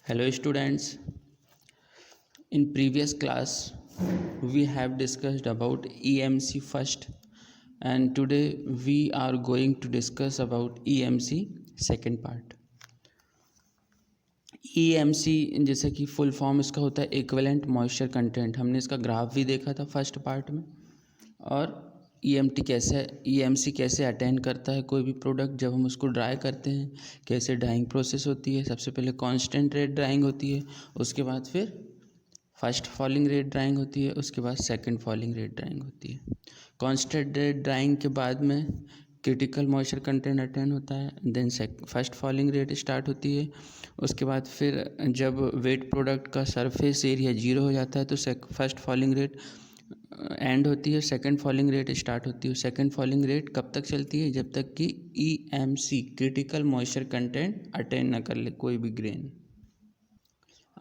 Hello students, in previous class we have discussed about EMC first and today we are going to discuss about EMC second part. EMC जैसे कि full form इसका होता है equivalent moisture content. हमने इसका graph भी देखा था फर्स्ट पार्ट में। और EMC कैसे अटेंड करता है कोई भी प्रोडक्ट जब हम उसको ड्राई करते हैं, कैसे ड्राइंग प्रोसेस होती है। सबसे पहले कांस्टेंट रेट ड्राइंग होती है, उसके बाद फिर फर्स्ट फॉलिंग रेट ड्राइंग होती है, उसके बाद सेकंड फॉलिंग रेट ड्राइंग होती है। कांस्टेंट रेट ड्राइंग के बाद में क्रिटिकल मॉइस्चर कंटेंट अटेंड होता है, then first falling rate start होती है। उसके बाद फिर जब वेट प्रोडक्ट का सरफेस एरिया 0 हो जाता है तो फर्स्ट फॉलिंग रेट एंड होती है, सेकंड फॉलिंग रेट स्टार्ट होती है। सेकंड फॉलिंग रेट कब तक चलती है? जब तक कि EMC critical moisture content attend न कर ले कोई भी ग्रेन।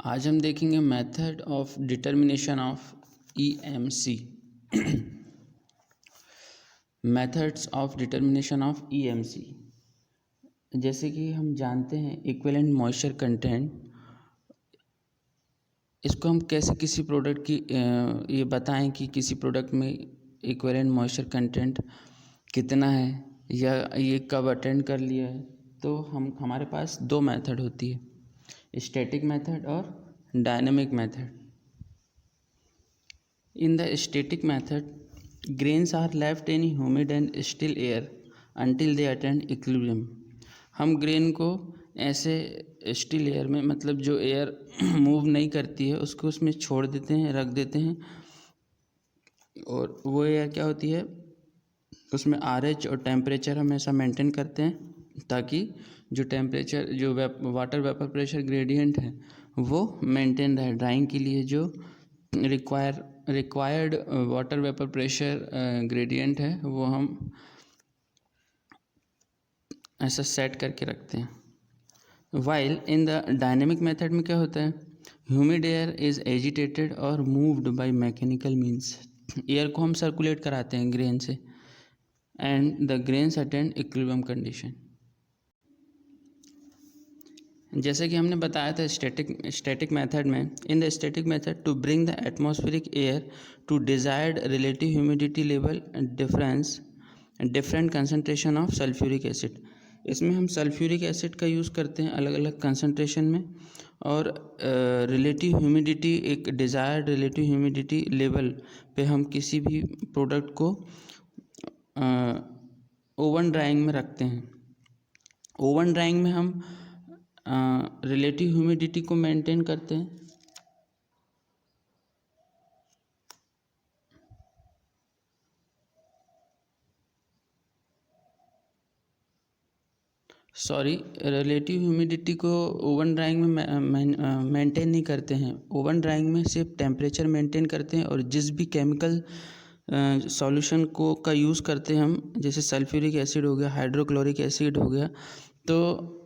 आज हम देखेंगे method of determination of EMC। Methods of determination of EMC। जैसे कि हम जानते हैं इक्विवेलेंट मॉइस्चर कंटेंट, इसको हम कैसे किसी प्रोडक्ट की ये बताएं कि किसी प्रोडक्ट में इक्विवेलेंट मॉइस्चर कंटेंट कितना है या ये कब अटेंड कर लिया है। तो हमारे पास दो मेथड होती है, स्टैटिक मेथड और dynamic method. In the static method grains are left in humid and still air until they attend equilibrium. हम ग्रेन को ऐसे स्टिल एयर में, मतलब जो एयर मूव नहीं करती है उसको उसमें छोड़ देते हैं, रख देते हैं। और वो एयर क्या होती है, उसमें RH और टेम्परेचर हमेशा मेंटेन करते हैं ताकि जो टेम्परेचर, जो वाटर वेपर प्रेशर ग्रेडियंट है वो मेंटेन रहे। ड्राइंग के लिए जो required water vapour pressure gradient है वो हम ऐसा सेट करके रखते हैं। While in the dynamic method में क्या होता है, ह्यूमिड एयर इज एजिटेटेड और moved by mechanical means. Air को हम सर्कुलेट कराते हैं ग्रेन से and the grains attend equilibrium condition. जैसे कि हमने बताया था स्टैटिक मेथड में, in the static method to bring the atmospheric air to desired relative humidity level different concentration of sulphuric acid. इसमें हम सल्फ्यूरिक एसिड का यूज़ करते हैं अलग अलग कंसनट्रेशन में, और रिलेटिव ह्यूमिडिटी, एक डिज़ायर्ड रिलेटिव ह्यूमिडिटी लेवल पे हम किसी भी प्रोडक्ट को ओवन ड्राइंग में रखते हैं। ओवन ड्राइंग में हम रिलेटिव ह्यूमिडिटी को मेंटेन करते हैं। रिलेटिव ह्यूमिडिटी को ओवन ड्राइंग में मेंटेन नहीं करते हैं। ओवन ड्राइंग में सिर्फ टेम्परेचर मेंटेन करते हैं, और जिस भी केमिकल सॉल्यूशन का यूज़ करते हैं हम, जैसे सल्फ्यूरिक एसिड हो गया, हाइड्रोक्लोरिक एसिड हो गया, तो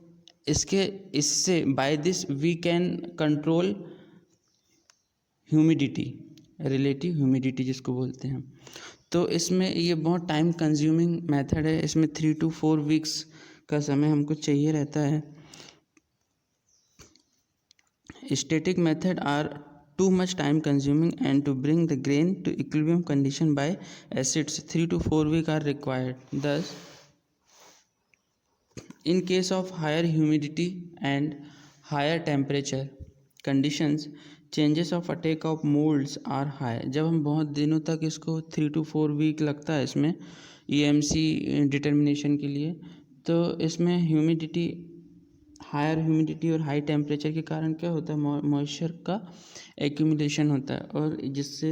इससे by this we can control humidity, relative humidity जिसको बोलते हैं। तो इसमें ये बहुत टाइम कंज्यूमिंग मेथड है। इसमें 3 to 4 वीक्स का समय हमको चाहिए रहता है। Static method are too much time consuming and to bring the grain to equilibrium condition by acids 3 to 4 weeks are required. Thus, in case of higher humidity and higher temperature conditions, changes of attack of molds are high. जब हम बहुत दिनों तक इसको 3 to 4 week लगता है इसमें EMC determination के लिए, तो इसमें हायर ह्यूमिडिटी और हाई टेम्परेचर के कारण क्या होता है, मॉइस्चर का एक्यूमुलेशन होता है, और जिससे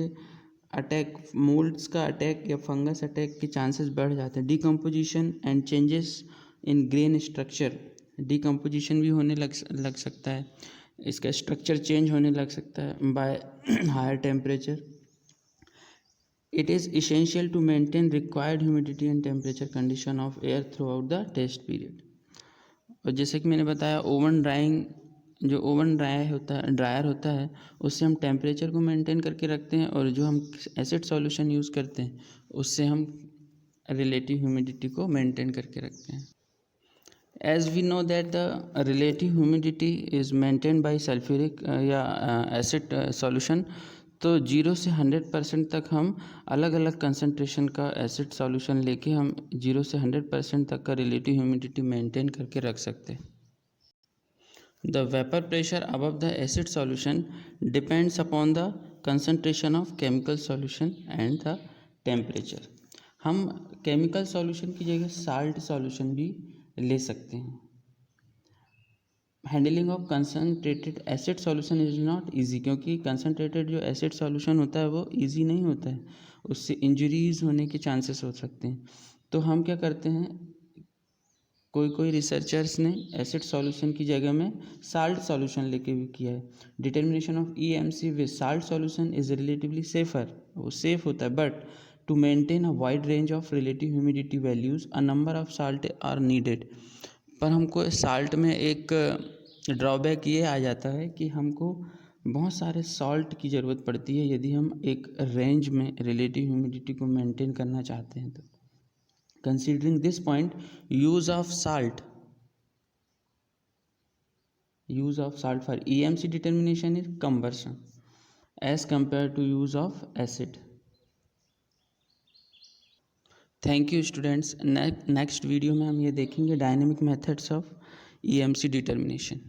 मोल्ड्स का अटैक या फंगस अटैक के चांसेस बढ़ जाते हैं। Decomposition and changes in grain structure, decomposition भी होने लग सकता है, इसका स्ट्रक्चर चेंज होने लग सकता है by higher temperature. It is essential to maintain required humidity and temperature condition of air throughout the test period. और जैसे कि मैंने बताया, ओवन ड्रायर होता है उससे हम टेम्परेचर को मेंटेन करके रखते हैं, और जो हम एसिड सॉल्यूशन यूज़ करते हैं उससे हम रिलेटिव ह्यूमिडिटी को मेंटेन करके रखते हैं। As we know that the relative humidity is maintained by sulfuric या acid solution, तो 0 से 100% तक हम अलग अलग कंसनट्रेशन का एसिड सॉल्यूशन लेके हम 0 से 100% तक का रिलेटिव ह्यूमिडिटी मेंटेन करके रख सकते हैं. The vapor pressure above the acid solution depends upon the concentration of chemical solution and the temperature. हम केमिकल सॉल्यूशन की जगह साल्ट सॉल्यूशन भी ले सकते हैं. Handling of concentrated acid solution is not easy, क्योंकि कंसनट्रेटेड जो एसिड सॉल्यूशन होता है वो इजी नहीं होता है, उससे इंजरीज होने के चांसेस हो सकते हैं. तो हम क्या करते हैं, कोई रिसर्चर्स ने एसिड सॉल्यूशन की जगह में साल्ट सॉल्यूशन लेके भी किया है. Determination of EMC with salt solution is relatively safer, वो सेफ होता है, but to maintain a wide range of relative humidity values a number of salt are needed. पर हमको साल्ट में एक ड्रॉबैक ये आ जाता है कि हमको बहुत सारे सॉल्ट की ज़रूरत पड़ती है यदि हम एक रेंज में रिलेटिव ह्यूमिडिटी को मेंटेन करना चाहते हैं. तो considering this point, use of salt for EMC determination is cumbersome as compared to use of acid. Thank you students. Next video में हम ये देखेंगे dynamic methods of EMC determination.